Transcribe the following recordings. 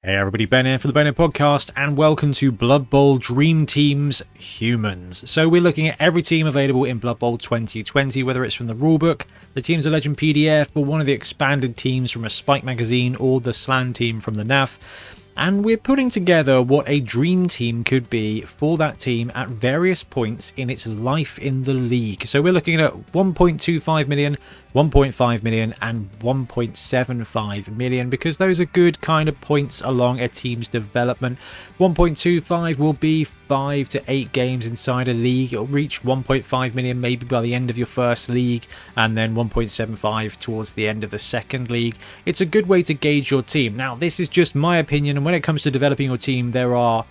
Hey everybody, Ben here for the Bonehead podcast, and welcome to Blood Bowl Dream Team's Humans. So we're looking at every team available in Blood Bowl 2020, whether it's from the rulebook, the Teams of Legend PDF, or one of the expanded teams from a Spike magazine, or the Slan team from the NAF. And we're putting together what a dream team could be for that team at various points in its life in the league. So we're looking at 1.25 million, 1.5 million and 1.75 million, because those are good kind of points along a team's development. 1.25 will be 5 to 8 games inside a league. It'll reach 1.5 million maybe by the end of your first league, and then 1.75 towards the end of the second league. It's a good way to gauge your team. Now, this is just my opinion, and when it comes to developing your team, there are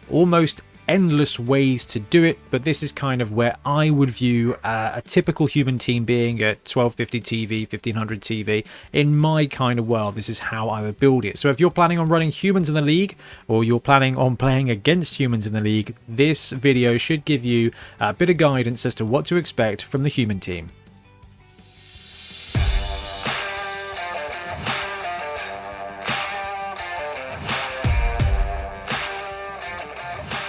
almost endless ways to do it, but this is kind of where I would view a typical human team being at 1250 TV, 1500 TV. In my kind of world, this is how I would build it. So if you're planning on running humans in the league, or you're planning on playing against humans in the league, this video should give you a bit of guidance as to what to expect from the human team.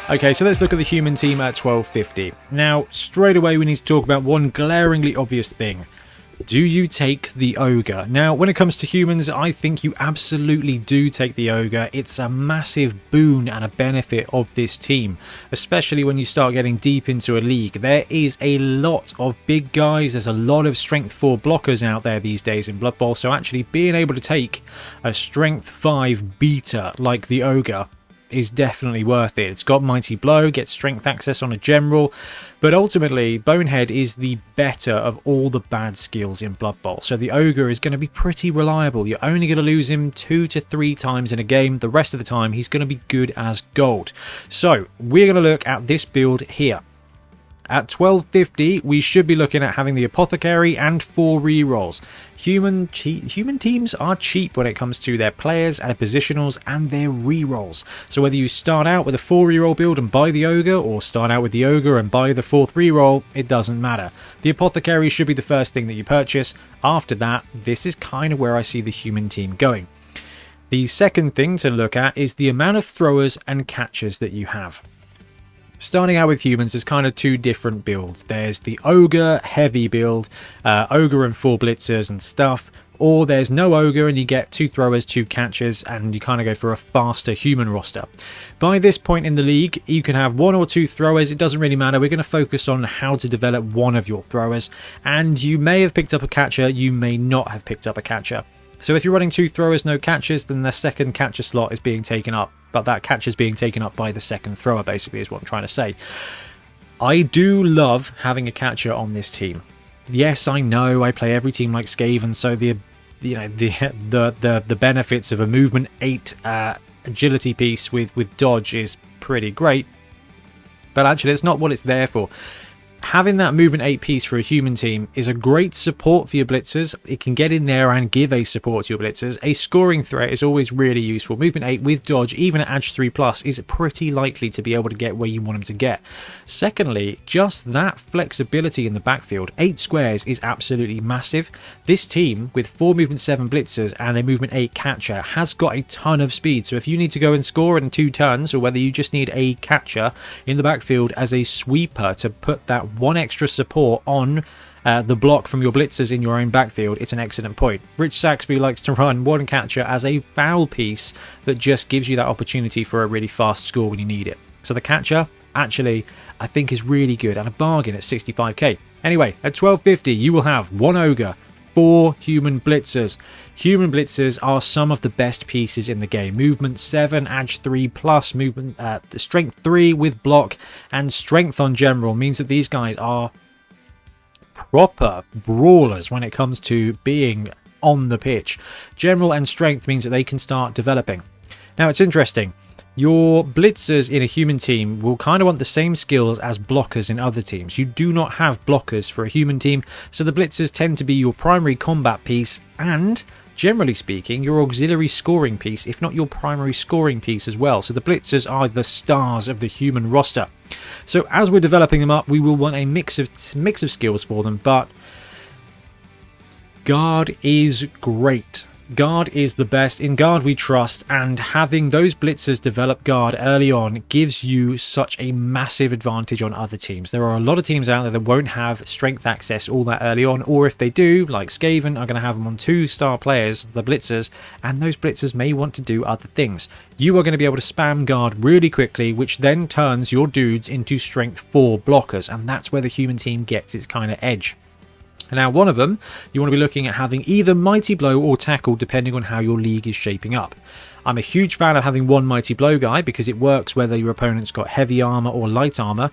Okay, so let's look at the human team at 1250. Now, straight away we need to talk about one glaringly obvious thing. Do you take the Ogre? Now, when it comes to humans, I think you absolutely do take the Ogre. It's a massive boon and a benefit of this team, especially when you start getting deep into a league. There is a lot of big guys. There's a lot of strength 4 blockers out there these days in Blood Bowl, so actually being able to take a strength 5 beater like the Ogre is definitely worth it. It's got Mighty Blow, gets strength access on a general, but ultimately Bonehead is the better of all the bad skills in Blood Bowl. So the Ogre is going to be pretty reliable. You're only going to lose him 2 to 3 times in a game. The rest of the time he's going to be good as gold. So we're going to look at this build here. At 1250, we should be looking at having the Apothecary and 4 rerolls. Human teams are cheap when it comes to their players and positionals and their rerolls. So whether you start out with a 4 reroll build and buy the Ogre, or start out with the Ogre and buy the 4th reroll, it doesn't matter. The Apothecary should be the first thing that you purchase. After that, this is kind of where I see the human team going. The second thing to look at is the amount of throwers and catchers that you have. Starting out with humans, there's kind of 2 different builds. There's the Ogre heavy build, Ogre and 4 blitzers and stuff, or there's no Ogre and you get 2 throwers, 2 catchers, and you kind of go for a faster human roster. By this point in the league, you can have 1 or 2 throwers. It doesn't really matter. We're going to focus on how to develop one of your throwers, and you may have picked up a catcher, you may not have picked up a catcher. So if you're running 2 throwers, no catchers, then the second catcher slot is being taken up. But that catcher is being taken up by the second thrower, basically, is what I'm trying to say. I do love having a catcher on this team. Yes, I know I play every team like Skaven, so the benefits of a movement 8 agility piece with dodge is pretty great. But actually, it's not what it's there for. Having that movement 8 piece for a human team is a great support for your blitzers. It can get in there and give a support to your blitzers. A scoring threat is always really useful. Movement 8 with dodge, even at Edge 3+, is pretty likely to be able to get where you want them to get. Secondly, just that flexibility in the backfield. 8 squares is absolutely massive. This team, with 4 movement 7 blitzers and a movement 8 catcher, has got a ton of speed. So if you need to go and score in 2 turns, or whether you just need a catcher in the backfield as a sweeper to put that 1 extra support on the block from your blitzers in your own backfield, it's an excellent point. Rich Saxby likes to run 1 catcher as a foul piece that just gives you that opportunity for a really fast score when you need it. So the catcher, actually, I think is really good and a bargain at 65k. Anyway, at 1250, you will have 1 Ogre, 4 human blitzers. Human blitzers are some of the best pieces in the game. Movement 7, Edge 3+, movement strength 3 with block, and strength on general means that these guys are proper brawlers when it comes to being on the pitch. General and strength means that they can start developing. Now, it's interesting. Your blitzers in a human team will kind of want the same skills as blockers in other teams. You do not have blockers for a human team, so the blitzers tend to be your primary combat piece and, generally speaking, your auxiliary scoring piece, if not your primary scoring piece as well. So the blitzers are the stars of the human roster. So as we're developing them up, we will want a mix of skills for them, but guard is great. Guard is the best. In Guard we trust, and having those blitzers develop Guard early on gives you such a massive advantage on other teams. There are a lot of teams out there that won't have strength access all that early on, or if they do, like Skaven, are going to have them on 2-star players, the blitzers, and those blitzers may want to do other things. You are going to be able to spam Guard really quickly, which then turns your dudes into strength 4 blockers, and that's where the human team gets its kind of edge. Now, one of them, you want to be looking at having either Mighty Blow or Tackle, depending on how your league is shaping up. I'm a huge fan of having one Mighty Blow guy because it works whether your opponent's got heavy armor or light armor,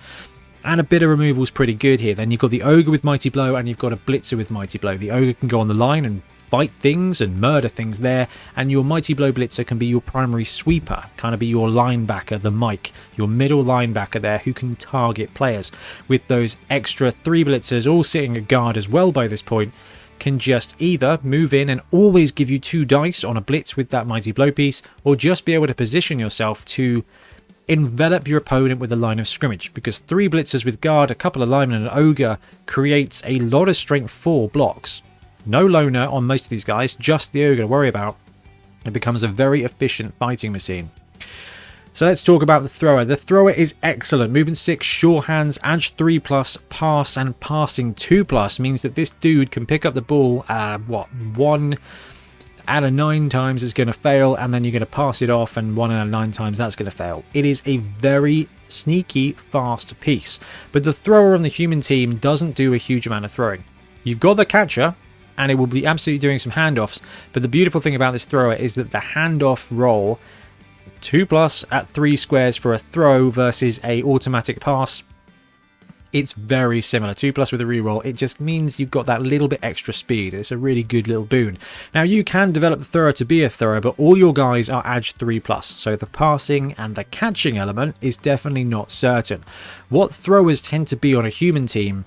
and a bit of removal is pretty good here. Then you've got the Ogre with Mighty Blow and you've got a Blitzer with Mighty Blow. The Ogre can go on the line and fight things and murder things there, and your Mighty Blow Blitzer can be your primary sweeper, kind of be your linebacker, the Mike, your middle linebacker there who can target players. With those extra 3 blitzers all sitting at guard as well by this point, can just either move in and always give you 2 dice on a blitz with that Mighty Blow piece, or just be able to position yourself to envelop your opponent with a line of scrimmage, because 3 blitzers with guard, a couple of linemen and an ogre creates a lot of strength 4 blocks. No loner on most of these guys, just the ogre to worry about. It becomes a very efficient fighting machine. So let's talk about the thrower. The thrower is excellent. Movement 6, sure hands, edge 3+, pass, and passing 2+ means that this dude can pick up the ball, 1 out of 9 times is going to fail, and then you're going to pass it off, and 1 out of 9 times that's going to fail. It is a very sneaky, fast piece. But the thrower on the human team doesn't do a huge amount of throwing. You've got the catcher, and it will be absolutely doing some handoffs, but the beautiful thing about this thrower is that the handoff roll, 2+ at 3 squares for a throw versus a automatic pass, it's very similar. 2+ with a reroll, it just means you've got that little bit extra speed. It's a really good little boon. Now you can develop the thrower to be a thrower, but all your guys are edge 3+, so the passing and the catching element is definitely not certain. What throwers tend to be on a human team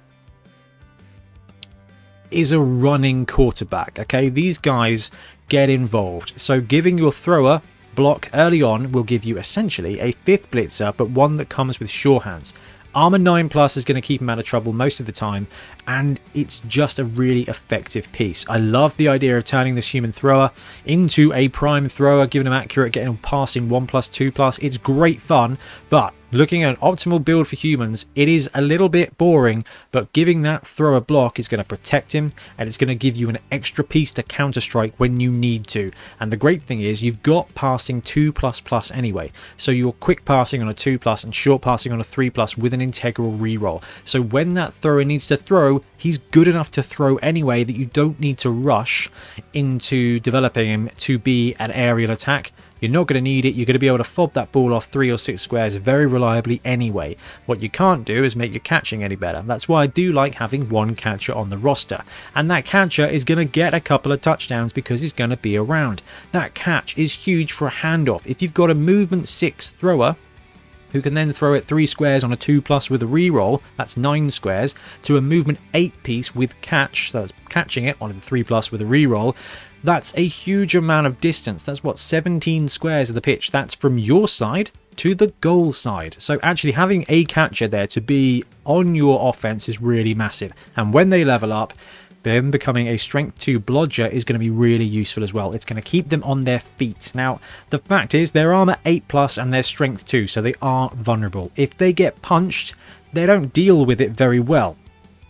is a running quarterback. Okay, these guys get involved, so giving your thrower block early on will give you essentially a 5th blitzer, but one that comes with sure hands. Armor 9+ is going to keep him out of trouble most of the time, and it's just a really effective piece. I love the idea of turning this human thrower into a prime thrower, giving him accurate, getting him passing 1+, 2+. It's great fun, but looking at an optimal build for humans, it is a little bit boring, but giving that thrower block is going to protect him, and it's going to give you an extra piece to counter-strike when you need to. And the great thing is you've got passing 2++ anyway, so you're quick passing on a 2+ and short passing on a 3+ with an integral reroll. So when that thrower needs to throw, he's good enough to throw anyway that you don't need to rush into developing him to be an aerial attack. You're not going to need it. You're going to be able to fob that ball off 3 or 6 squares very reliably anyway. What you can't do is make your catching any better. That's why I do like having one catcher on the roster. And that catcher is going to get a couple of touchdowns because he's going to be around. That catch is huge for a handoff. If you've got a movement 6 thrower who can then throw it 3 squares on a 2+ with a reroll, that's 9 squares, to a movement 8 piece with catch, so that's catching it on a 3+ with a reroll, that's a huge amount of distance. That's what, 17 squares of the pitch. That's from your side to the goal side. So actually having a catcher there to be on your offense is really massive. And when they level up, them becoming a strength 2 blodger is going to be really useful as well. It's going to keep them on their feet. Now, the fact is their armor 8+ and their strength 2, so they are vulnerable. If they get punched, they don't deal with it very well.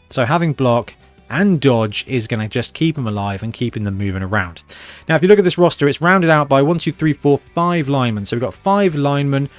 So having block and dodge is going to just keep them alive and keeping them moving around. Now, if you look at this roster, it's rounded out by 1, 2, 3, 4, 5 linemen. So we've got 5 linemen,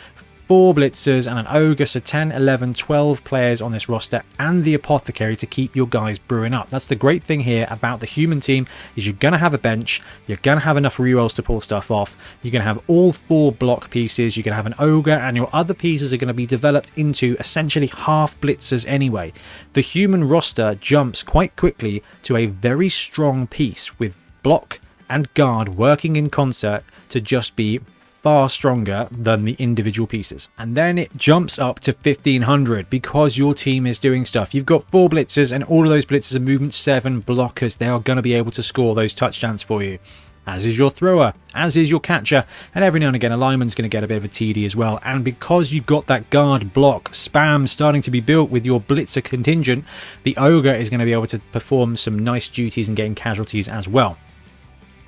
4 blitzers, and an ogre. So 10, 11, 12 players on this roster, and the apothecary to keep your guys brewing up. That's the great thing here about the human team, is you're going to have a bench, you're going to have enough rerolls to pull stuff off, you're going to have all 4 block pieces, you're going to have an ogre, and your other pieces are going to be developed into essentially half blitzers anyway. The human roster jumps quite quickly to a very strong piece with block and guard working in concert to just be far stronger than the individual pieces. And then it jumps up to 1500 because your team is doing stuff. You've got 4 blitzers, and all of those blitzers are movement 7 blockers. They are going to be able to score those touchdowns for you, as is your thrower, as is your catcher, and every now and again a lineman's going to get a bit of a TD as well. And because you've got that guard block spam starting to be built with your blitzer contingent, the ogre is going to be able to perform some nice duties and gain casualties as well.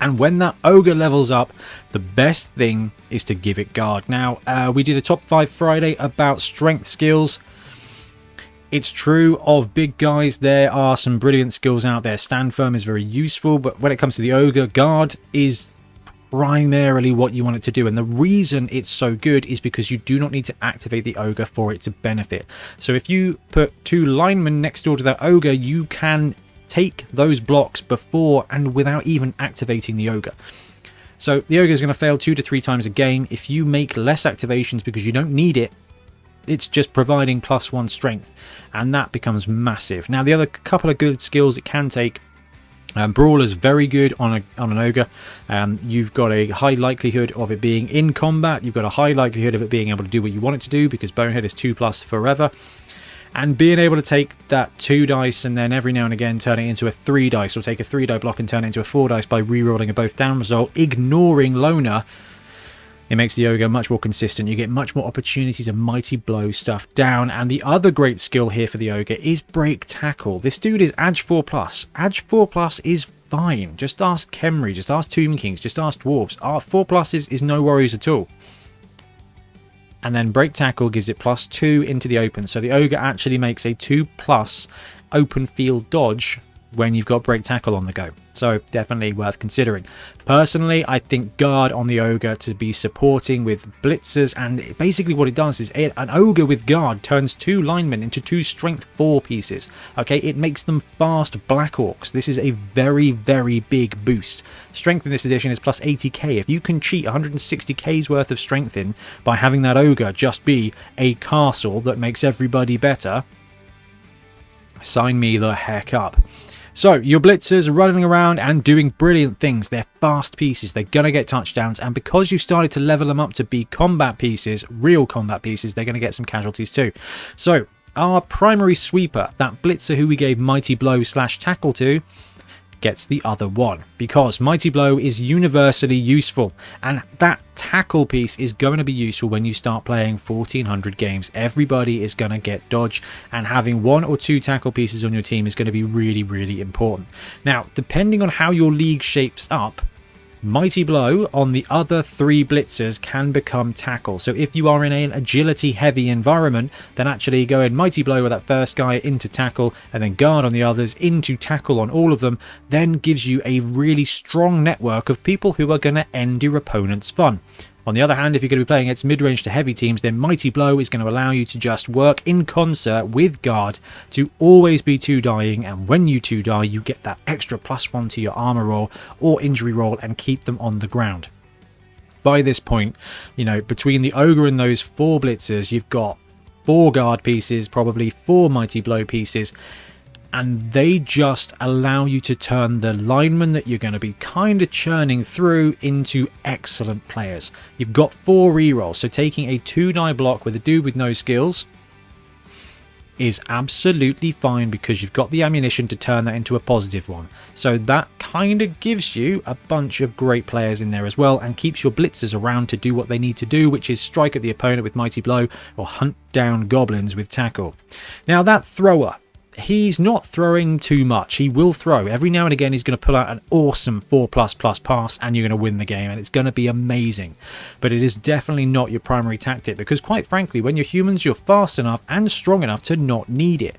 And when that Ogre levels up, the best thing is to give it guard. Now, we did a top 5 Friday about strength skills. It's true of big guys, there are some brilliant skills out there. Stand firm is very useful, but when it comes to the Ogre, guard is primarily what you want it to do. And the reason it's so good is because you do not need to activate the Ogre for it to benefit. So if you put 2 linemen next door to that Ogre, you can take those blocks before and without even activating the Ogre. So the Ogre is going to fail 2 to 3 times a game. If you make less activations because you don't need it, it's just providing +1 strength, and that becomes massive. Now the other couple of good skills it can take, Brawler's very good on an Ogre. You've got a high likelihood of it being in combat, you've got a high likelihood of it being able to do what you want it to do because Bonehead is 2+ forever. And being able to take that 2 dice and then every now and again turn it into a 3 dice, or take a 3 die block and turn it into a 4 dice by re-rolling a both down result, ignoring Loner, it makes the Ogre much more consistent. You get much more opportunity to mighty blow stuff down. And the other great skill here for the Ogre is break tackle. This dude is Ag 4+. Ag 4+ is fine. Just ask Khemri, just ask Tomb Kings, just ask Dwarves. 4+ is no worries at all. And then break tackle gives it +2 into the open. So the Ogre actually makes a 2+ open field dodge when you've got break tackle on the go. So definitely worth considering. Personally, I think guard on the Ogre to be supporting with blitzers, and basically what it does is an Ogre with guard turns 2 linemen into 2 strength 4 pieces. Okay, it makes them fast Black Orcs. This is a very, very big boost. Strength in this edition is +80k. If you can cheat 160k's worth of strength in by having that Ogre just be a castle that makes everybody better, sign me the heck up. So, your blitzers are running around and doing brilliant things. They're fast pieces, they're going to get touchdowns, and because you started to level them up to be combat pieces, real combat pieces, they're going to get some casualties too. So, our primary sweeper, that blitzer who we gave Mighty Blow / tackle to, gets the other one, because Mighty Blow is universally useful, and that tackle piece is going to be useful when you start playing 1400 games. Everybody is going to get dodge, and having 1 or 2 tackle pieces on your team is going to be really, really important. Now, depending on how your league shapes up, Mighty Blow on the other 3 blitzers can become tackle. So if you are in an agility heavy environment, then actually going Mighty Blow with that first guy into tackle and then guard on the others into tackle on all of them, then gives you a really strong network of people who are going to end your opponent's fun. On the other hand, if you're going to be playing against mid-range to heavy teams, then Mighty Blow is going to allow you to just work in concert with guard to always be 2 dying, and when you 2 die, you get that extra +1 to your armor roll or injury roll and keep them on the ground. By this point, you know, between the Ogre and those 4 blitzers, you've got 4 guard pieces, probably 4 Mighty Blow pieces, and they just allow you to turn the linemen that you're going to be kind of churning through into excellent players. You've got 4 rerolls, so taking a 2 die block with a dude with no skills is absolutely fine because you've got the ammunition to turn that into a positive one. So that kind of gives you a bunch of great players in there as well, and keeps your blitzers around to do what they need to do, which is strike at the opponent with Mighty Blow or hunt down goblins with tackle. Now that thrower, he's not throwing too much. He will throw. Every now and again he's going to pull out an awesome 4++ pass and you're going to win the game, and it's going to be amazing. But it is definitely not your primary tactic, because quite frankly, when you're humans, you're fast enough and strong enough to not need it.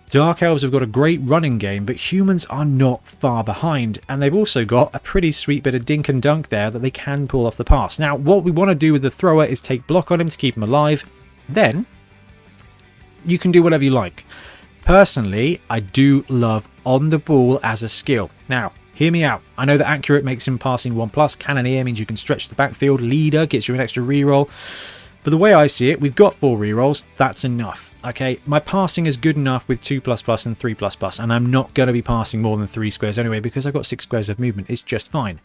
Dark Elves have got a great running game, but humans are not far behind, and they've also got a pretty sweet bit of dink and dunk there that they can pull off the pass. Now, what we want to do with the thrower is take block on him to keep him alive. Then you can do whatever you like. Personally, I do love on the ball as a skill. Now, hear me out. I know that accurate makes him passing 1+, cannoneer means you can stretch the backfield, leader gets you an extra reroll. But the way I see it, we've got 4 rerolls, that's enough. Okay, my passing is good enough with 2++ and 3++, and I'm not going to be passing more than 3 squares anyway because I've got 6 squares of movement. It's just fine.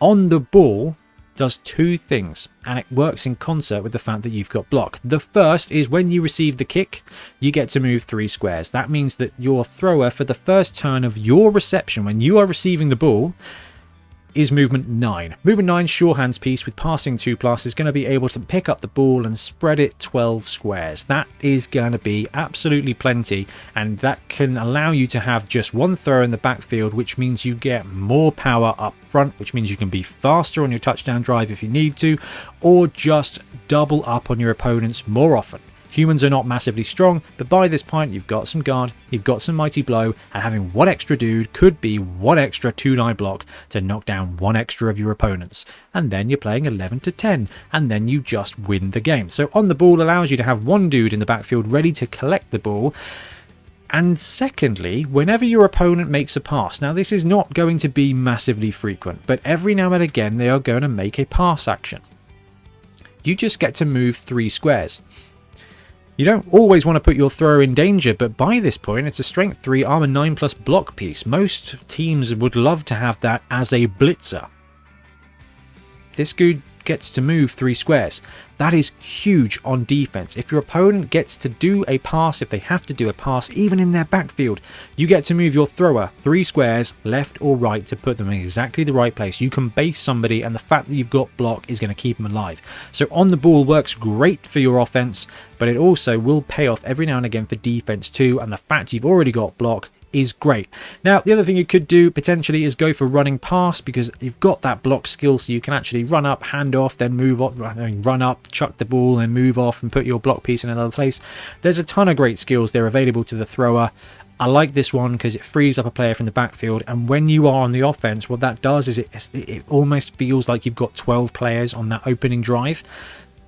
On the ball does 2 things, and it works in concert with the fact that you've got block. The first is when you receive the kick, you get to move 3 squares. That means that your thrower, for the first turn of your reception, when you are receiving the ball, is movement 9. Movement 9, sure hands piece with passing 2+, is going to be able to pick up the ball and spread it 12 squares. That is going to be absolutely plenty, and that can allow you to have just one throw in the backfield, which means you get more power up front, which means you can be faster on your touchdown drive if you need to, or just double up on your opponents more often. Humans are not massively strong, but by this point you've got some guard, you've got some mighty blow, and having one extra dude could be one extra 2-9 block to knock down one extra of your opponents. And then you're playing 11 to 10, and then you just win the game. So on the ball allows you to have one dude in the backfield ready to collect the ball. And secondly, whenever your opponent makes a pass, now this is not going to be massively frequent, but every now and again they are going to make a pass action. You just get to move 3 squares. You don't always want to put your thrower in danger, but by this point it's a strength 3 armor 9+ block piece. Most teams would love to have that as a blitzer. This dude gets to move 3 squares. That is huge on defense. If your opponent gets to do a pass, if they have to do a pass, even in their backfield, you get to move your thrower 3 squares left or right to put them in exactly the right place. You can base somebody, and the fact that you've got block is going to keep them alive. So on the ball works great for your offense, but it also will pay off every now and again for defense too, and the fact you've already got block is great. Now, the other thing you could do potentially is go for running pass, because you've got that block skill, so you can actually run up, hand off, then move off, run up, chuck the ball, and move off and put your block piece in another place. There's a ton of great skills there available to the thrower. I like this one because it frees up a player from the backfield, and when you are on the offense, what that does is it almost feels like you've got 12 players on that opening drive.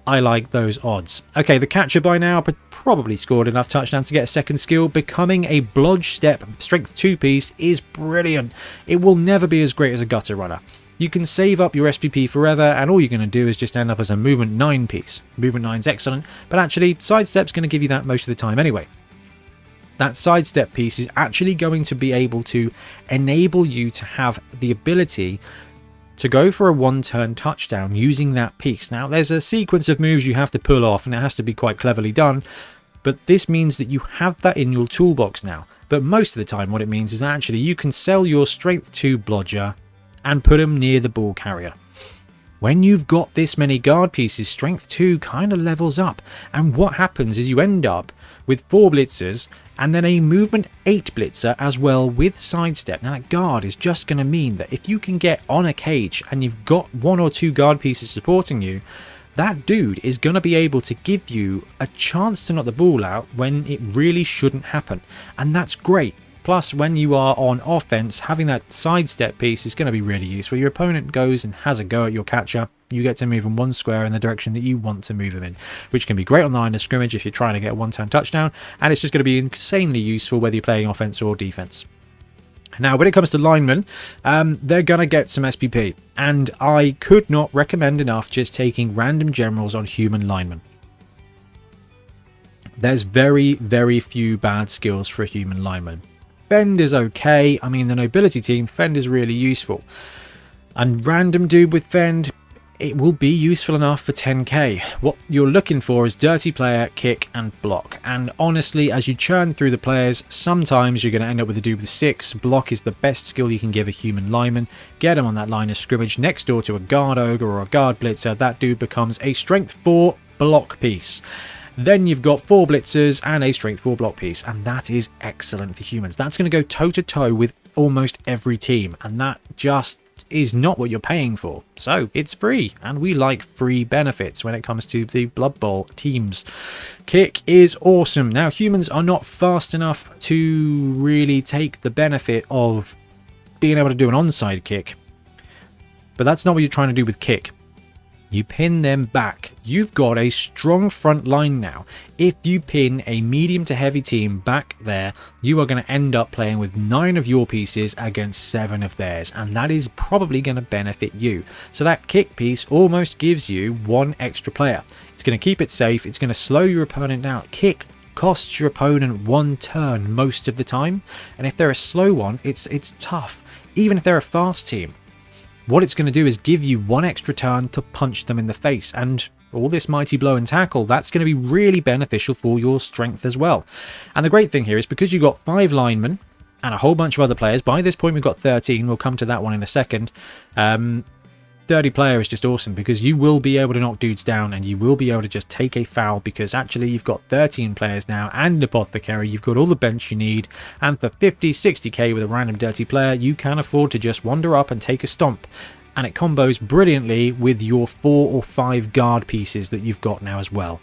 I like those odds. Okay, the catcher by now probably scored enough touchdowns to get a second skill. Becoming a blodge step strength 2 piece is brilliant. It will never be as great as a gutter runner. You can save up your SPP forever, and all you're going to do is just end up as a movement 9 piece. Movement 9 is excellent, but actually sidestep's going to give you that most of the time anyway. That sidestep piece is actually going to be able to enable you to have the ability to go for a 1-turn touchdown using that piece. Now, there's a sequence of moves you have to pull off, and it has to be quite cleverly done, but this means that you have that in your toolbox now. But most of the time what it means is actually you can sell your strength 2 blodger and put them near the ball carrier. When you've got this many guard pieces, strength 2 kind of levels up, and what happens is you end up with 4 blitzers and then a movement 8 blitzer as well with sidestep. Now that guard is just going to mean that if you can get on a cage and you've got 1 or 2 guard pieces supporting you, that dude is going to be able to give you a chance to knock the ball out when it really shouldn't happen, and that's great. Plus, when you are on offense, having that sidestep piece is going to be really useful. Your opponent goes and has a go at your catcher, you get to move him 1 square in the direction that you want to move him in, which can be great on the line of scrimmage if you're trying to get a 1-turn touchdown, and it's just going to be insanely useful whether you're playing offense or defense. Now, when it comes to linemen, they're going to get some SPP, and I could not recommend enough just taking random generals on human linemen. There's very, very few bad skills for a human lineman. Fend is okay. I mean, the nobility team, Fend is really useful. And random dude with Fend, it will be useful enough for 10k. What you're looking for is dirty player, kick, and block. And honestly, as you churn through the players, sometimes you're going to end up with a dude with 6. Block is the best skill you can give a human lineman. Get him on that line of scrimmage next door to a guard ogre or a guard blitzer. That dude becomes a strength 4 block piece. Then you've got 4 blitzers and a strength 4 block piece, and that is excellent for humans. That's going to go toe-to-toe with almost every team, and that just is not what you're paying for. So it's free, and we like free benefits when it comes to the Blood Bowl teams. Kick is awesome. Now, humans are not fast enough to really take the benefit of being able to do an onside kick, but that's not what you're trying to do with kick. You pin them back. You've got a strong front line now. If you pin a medium to heavy team back there, you are going to end up playing with 9 of your pieces against 7 of theirs, and that is probably going to benefit you. So that kick piece almost gives you 1 extra player. It's going to keep it safe. It's going to slow your opponent down. Kick costs your opponent 1 turn most of the time, and if they're a slow one, it's tough. Even if they're a fast team, what it's going to do is give you 1 extra turn to punch them in the face, and all this mighty blow and tackle, that's going to be really beneficial for your strength as well. And the great thing here is because you've got 5 linemen, and a whole bunch of other players. By this point, we've got 13. We'll come to that one in a second. 30 player is just awesome because you will be able to knock dudes down and you will be able to just take a foul because actually you've got 13 players now and an apothecary. You've got all the bench you need, and for 50, 60k with a random dirty player, you can afford to just wander up and take a stomp. And it combos brilliantly with your 4 or 5 guard pieces that you've got now as well.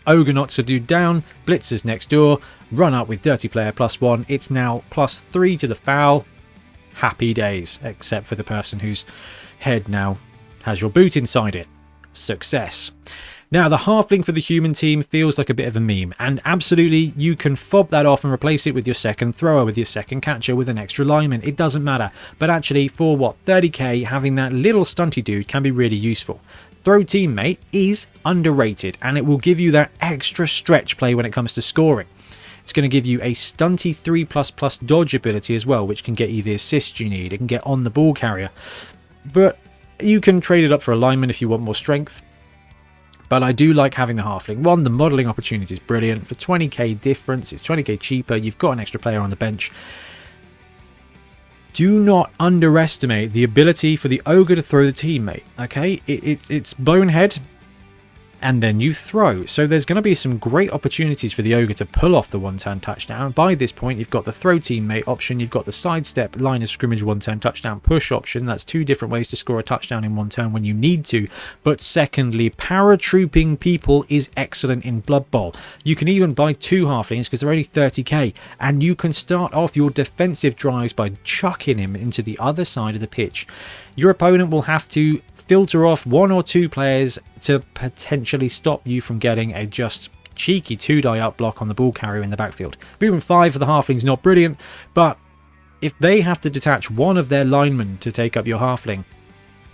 Ogre knocks a dude down, blitzers next door, run up with dirty player +1. It's now +3 to the foul. Happy days, except for the person whose head now has your boot inside it. Success. Now, the halfling for the human team feels like a bit of a meme, and absolutely you can fob that off and replace it with your second thrower, with your second catcher, with an extra lineman. It doesn't matter. But actually, for what, 30k, having that little stunty dude can be really useful. Throw teammate is underrated, and it will give you that extra stretch play when it comes to scoring. It's going to give you a stunty 3++ dodge ability as well, which can get you the assist you need. It can get on the ball carrier. But you can trade it up for a lineman if you want more strength. But I do like having the halfling. One, the modelling opportunity is brilliant. For 20k difference, it's 20k cheaper. You've got an extra player on the bench. Do not underestimate the ability for the ogre to throw the teammate. Okay, it's Bonehead, and then you throw. So there's going to be some great opportunities for the ogre to pull off the one-turn touchdown. By this point, you've got the throw teammate option, you've got the sidestep line of scrimmage one-turn touchdown push option. That's 2 different ways to score a touchdown in one turn when you need to. But secondly, paratrooping people is excellent in Blood Bowl. You can even buy 2 halflings because they're only 30k, and you can start off your defensive drives by chucking him into the other side of the pitch. Your opponent will have to filter off 1 or 2 players to potentially stop you from getting a just cheeky 2-die up block on the ball carrier in the backfield. Movement 5 for the halfling's not brilliant, but if they have to detach one of their linemen to take up your halfling,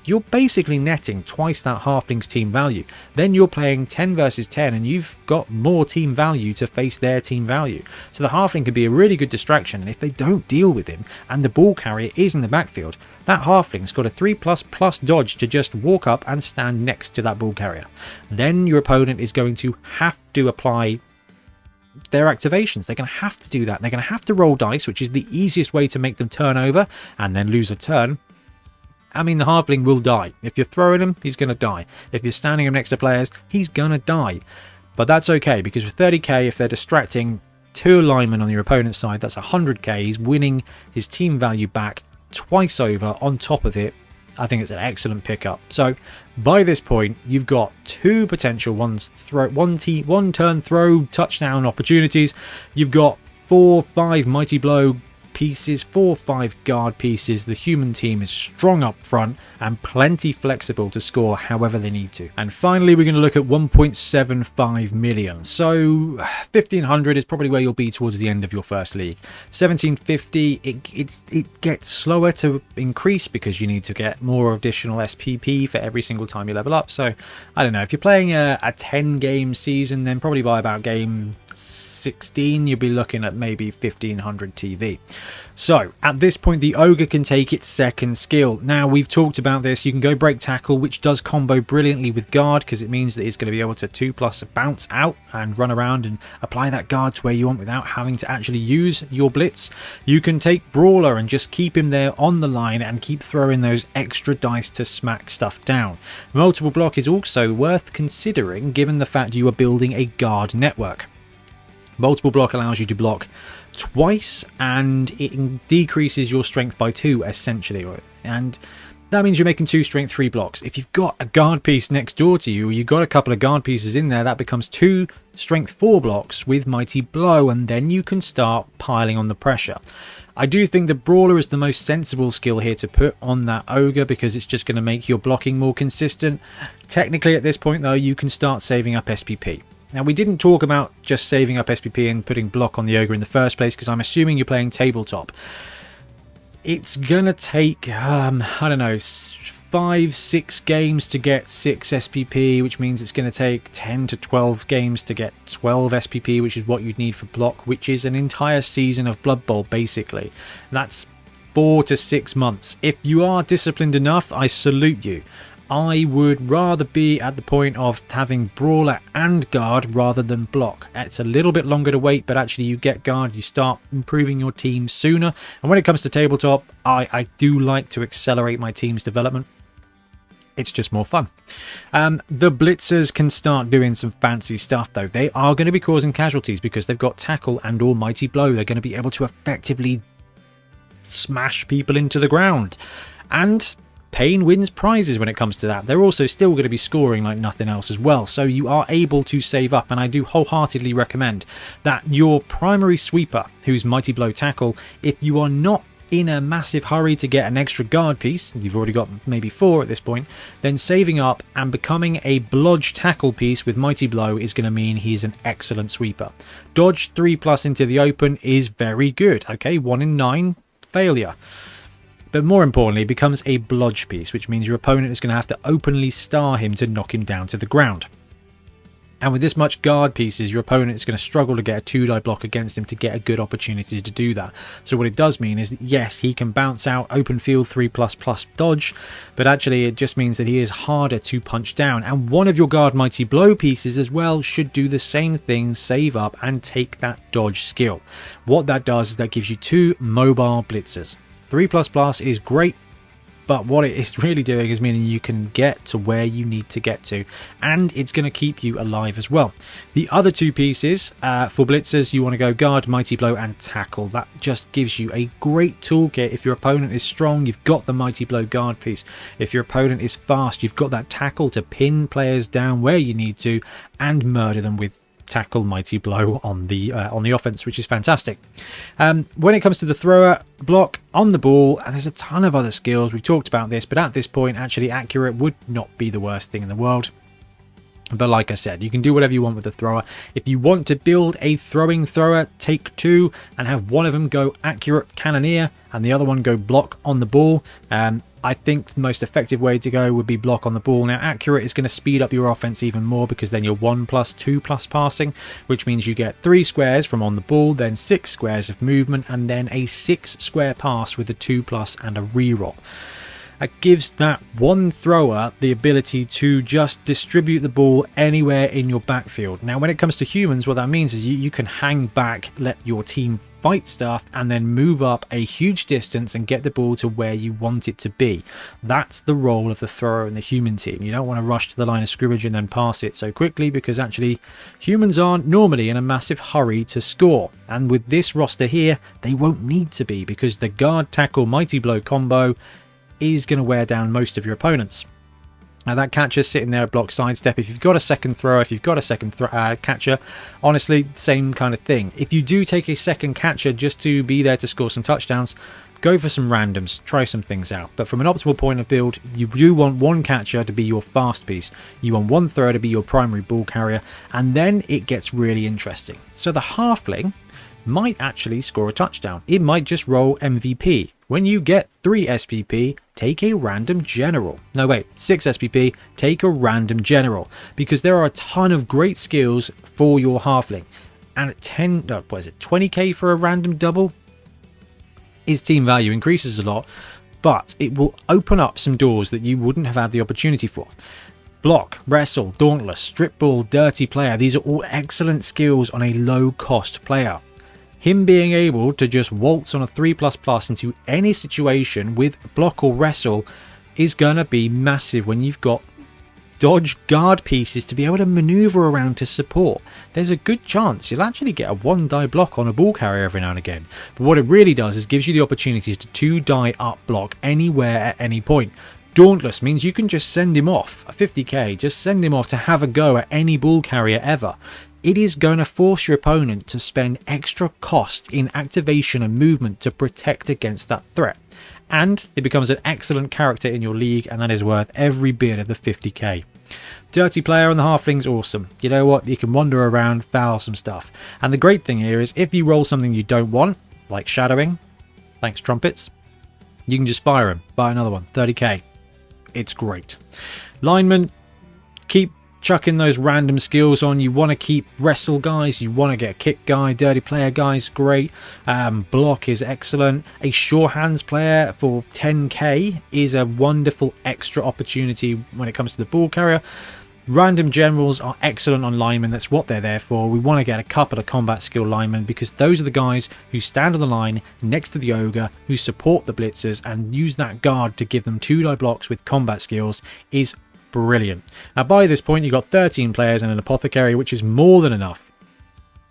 you're basically netting twice that halfling's team value. Then you're playing 10 versus 10 and you've got more team value to face their team value. So the halfling could be a really good distraction, and if they don't deal with him and the ball carrier is in the backfield, that halfling's got a 3++ dodge to just walk up and stand next to that ball carrier. Then your opponent is going to have to apply their activations. They're going to have to do that. They're going to have to roll dice, which is the easiest way to make them turn over and then lose a turn. I mean, the halfling will die. If you're throwing him, he's going to die. If you're standing him next to players, he's going to die. But that's okay, because with 30k, if they're distracting 2 linemen on your opponent's side, that's 100k. He's winning his team value back twice over on top of it. I think it's an excellent pickup. So by this point, you've got 2 potential one-turn throw touchdown opportunities. You've got 4, 5 mighty blow pieces, 4, 5 guard pieces. The human team is strong up front and plenty flexible to score however they need to. And finally, we're going to look at 1.75 million. So 1500 is probably where you'll be towards the end of your first league. 1750, it gets slower to increase because you need to get more additional SPP for every single time you level up. So I don't know, if you're playing a 10 game season, then probably by about game 16 you'll be looking at maybe 1500 TV. So at this point, the ogre can take its second skill. Now, we've talked about this. You can go break tackle, which does combo brilliantly with guard because it means that it's going to be able to 2+ bounce out and run around and apply that guard to where you want without having to actually use your blitz. You can take brawler and just keep him there on the line and keep throwing those extra dice to smack stuff down. Multiple block is also worth considering given the fact you are building a guard network. Multiple block allows you to block twice and it decreases your strength by 2 essentially, and that means you're making 2 strength 3 blocks. If you've got a guard piece next door to you, or you've got a couple of guard pieces in there, that becomes 2 strength 4 blocks with mighty blow, and then you can start piling on the pressure. I do think the brawler is the most sensible skill here to put on that ogre because it's just going to make your blocking more consistent. Technically at this point though, you can start saving up SPP. Now, we didn't talk about just saving up SPP and putting block on the ogre in the first place because I'm assuming you're playing tabletop. It's going to take, I don't know, 5, 6 games to get 6 SPP, which means it's going to take 10 to 12 games to get 12 SPP, which is what you'd need for block, which is an entire season of Blood Bowl, basically. That's 4 to 6 months. If you are disciplined enough, I salute you. I would rather be at the point of having brawler and guard rather than block. It's a little bit longer to wait, but actually you get guard, you start improving your team sooner. And when it comes to tabletop, I do like to accelerate my team's development. It's just more fun. The blitzers can start doing some fancy stuff, though. They are going to be causing casualties because they've got tackle and almighty blow. They're going to be able to effectively smash people into the ground. And pain wins prizes when it comes to that. They're also still going to be scoring like nothing else as well. So you are able to save up. And I do wholeheartedly recommend that your primary sweeper, who's mighty blow tackle, if you are not in a massive hurry to get an extra guard piece, you've already got maybe 4 at this point, then saving up and becoming a blodge tackle piece with mighty blow is going to mean he's an excellent sweeper. Dodge 3+ into the open is very good. Okay, 1 in 9 failure. But more importantly, it becomes a blodge piece, which means your opponent is going to have to openly star him to knock him down to the ground. And with this much guard pieces, your opponent is going to struggle to get a 2-die block against him to get a good opportunity to do that. So what it does mean is that, yes, he can bounce out open field 3++ dodge, but actually it just means that he is harder to punch down. And one of your guard mighty blow pieces as well should do the same thing, save up and take that dodge skill. What that does is that gives you 2 mobile blitzers. 3++ is great, but what it is really doing is meaning you can get to where you need to get to, and it's going to keep you alive as well. The other 2 pieces for blitzers, you want to go guard, mighty blow and tackle. That just gives you a great toolkit. If your opponent is strong, you've got the mighty blow guard piece. If your opponent is fast, you've got that tackle to pin players down where you need to and murder them with tackle mighty blow on the offense, which is fantastic. When it comes to the thrower, block on the ball, and there's a ton of other skills. We've talked about this, but at this point actually accurate would not be the worst thing in the world. But like I said, you can do whatever you want with the thrower. If you want to build a throwing thrower, take 2 and have one of them go accurate cannoneer and the other one go block on the ball. I think the most effective way to go would be block on the ball. Now, accurate is going to speed up your offense even more because then you're 1+, 2+ passing, which means you get 3 squares from on the ball, then 6 squares of movement, and then a 6 square pass with a 2+ and a reroll. It gives that one thrower the ability to just distribute the ball anywhere in your backfield. Now, when it comes to humans, what that means is you can hang back, let your team fight stuff, and then move up a huge distance and get the ball to where you want it to be. That's the role of the thrower in the human team. You don't want to rush to the line of scrimmage and then pass it so quickly, because actually humans aren't normally in a massive hurry to score. And with this roster here, they won't need to be, because the guard tackle mighty blow combo is going to wear down most of your opponents. Now that catcher's sitting there at block sidestep. If you've got a second thrower, if you've got a second catcher, honestly, same kind of thing. If you do take a second catcher just to be there to score some touchdowns, go for some randoms, try some things out. But from an optimal point of build, you do want one catcher to be your fast piece. You want one thrower to be your primary ball carrier, and then it gets really interesting. So the halfling might actually score a touchdown. It might just roll MVP. When you get 3 SPP, take a random general. No, wait, 6 SPP, take a random general. Because there are a ton of great skills for your halfling. And at 20k for a random double, his team value increases a lot, but it will open up some doors that you wouldn't have had the opportunity for. Block, wrestle, dauntless, strip ball, dirty player. These are all excellent skills on a low cost player. Him being able to just waltz on a 3++ into any situation with block or wrestle is going to be massive when you've got dodge guard pieces to be able to maneuver around to support. There's a good chance you'll actually get a 1-die block on a ball carrier every now and again. But what it really does is gives you the opportunity to 2-die up block anywhere at any point. Dauntless means you can just send him off, a 50k, just send him off to have a go at any ball carrier ever. It is going to force your opponent to spend extra cost in activation and movement to protect against that threat. And it becomes an excellent character in your league, and that is worth every bit of the 50k. Dirty player on the halfling's awesome. You know what? You can wander around, foul some stuff. And the great thing here is if you roll something you don't want, like shadowing, thanks trumpets, you can just fire him, buy another one, 30k. It's great. Lineman, keep chucking those random skills on. You want to keep wrestle guys, you want to get a kick guy, dirty player guys, great. Block is excellent. A sure hands player for 10k is a wonderful extra opportunity when it comes to the ball carrier. Random generals are excellent on linemen. That's what they're there for. We want to get a couple of combat skill linemen because those are the guys who stand on the line next to the ogre, who support the blitzers and use that guard to give them 2-die blocks with combat skills is brilliant. Now by this point you've got 13 players and an apothecary, which is more than enough.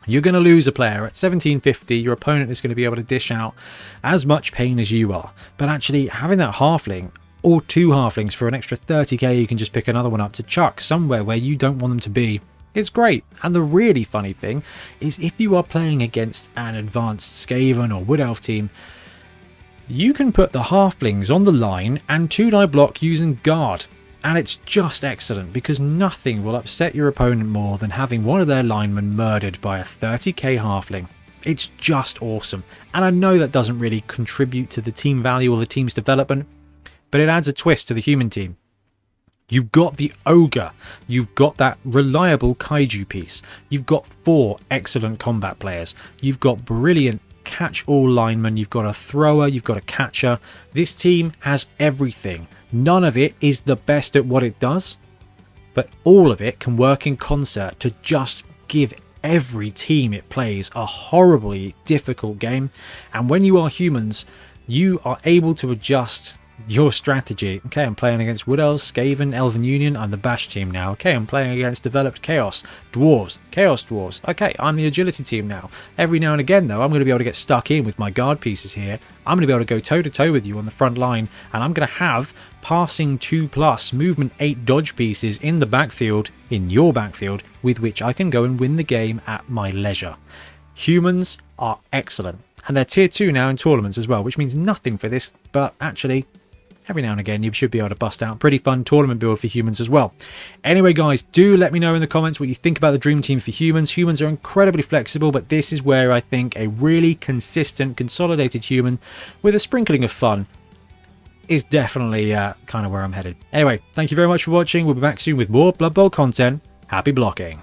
You're going to lose a player at 1750. Your opponent is going to be able to dish out as much pain as you are, but actually having that halfling or 2 halflings for an extra 30k, you can just pick another one up to chuck somewhere where you don't want them to be. It's great. And the really funny thing is if you are playing against an advanced Skaven or Wood Elf team, you can put the halflings on the line and 2-die block using guard. And it's just excellent because nothing will upset your opponent more than having one of their linemen murdered by a 30k halfling. It's just awesome. And I know that doesn't really contribute to the team value or the team's development, but it adds a twist to the human team. You've got the ogre, you've got that reliable kaiju piece, you've got 4 excellent combat players, you've got brilliant catch-all linemen, you've got a thrower, you've got a catcher. This team has everything. None of it is the best at what it does, but all of it can work in concert to just give every team it plays a horribly difficult game. And when you are humans, you are able to adjust your strategy. Okay, I'm playing against Wood Elves, Skaven, Elven Union. I'm the Bash team now. Okay, I'm playing against Developed Chaos, Dwarves, Chaos Dwarves. Okay, I'm the Agility team now. Every now and again, though, I'm going to be able to get stuck in with my guard pieces here. I'm going to be able to go toe-to-toe with you on the front line, and I'm going to have passing 2+, movement 8 dodge pieces in the backfield, in your backfield, with which I can go and win the game at my leisure. Humans are excellent, and they're tier 2 now in tournaments as well, which means nothing for this, but actually every now and again you should be able to bust out a pretty fun tournament build for humans as well. Anyway guys, do let me know in the comments what you think about the dream team for humans. Humans are incredibly flexible, but this is where I think a really consistent, consolidated human with a sprinkling of fun is definitely kind of where I'm headed. Anyway, thank you very much for watching. We'll be back soon with more Blood Bowl content. Happy blocking.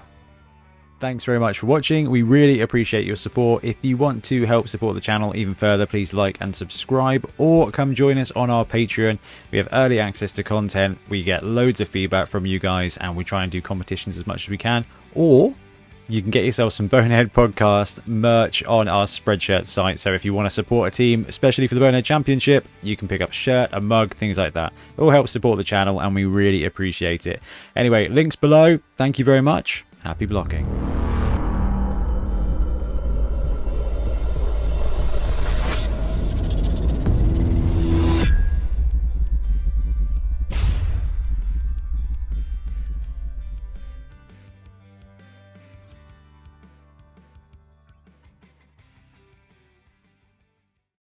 Thanks very much for watching. We really appreciate your support. If you want to help support the channel even further, please like and subscribe, or come join us on our Patreon. We have early access to content, we get loads of feedback from you guys, and we try and do competitions as much as we can. Or you can get yourself some Bonehead podcast merch on our Spreadshirt site. So if you want to support a team, especially for the Bonehead Championship, you can pick up a shirt, a mug, things like that. It all helps support the channel, and we really appreciate it. Anyway, links below. Thank you very much. Happy blocking.